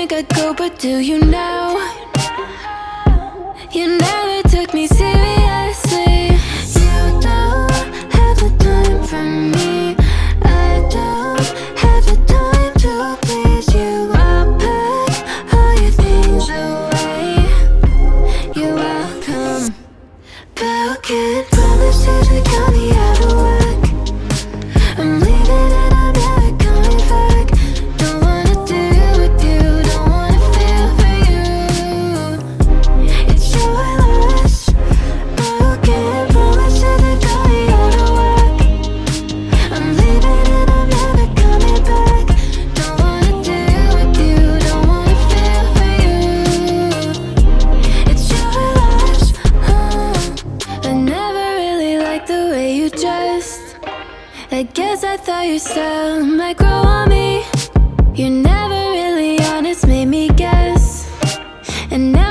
think I'd go, but do you now? You never took me seriously. You don't have the time for me. I don't have the time to please you. I'll pack all your things away. You're welcome. Broken promises that got me out of work. I'm leaving and I'm never coming back. Don't wanna deal with you, don't wanna feel for you. It's your loss. Broken promises that got me out of work. I'm leaving and I'm never coming back. Don't wanna deal with you, don't wanna feel for you. It's your loss. I never really liked the way you dressed. I guess I thought your style might grow on me. You're never really honest, made me guess. And now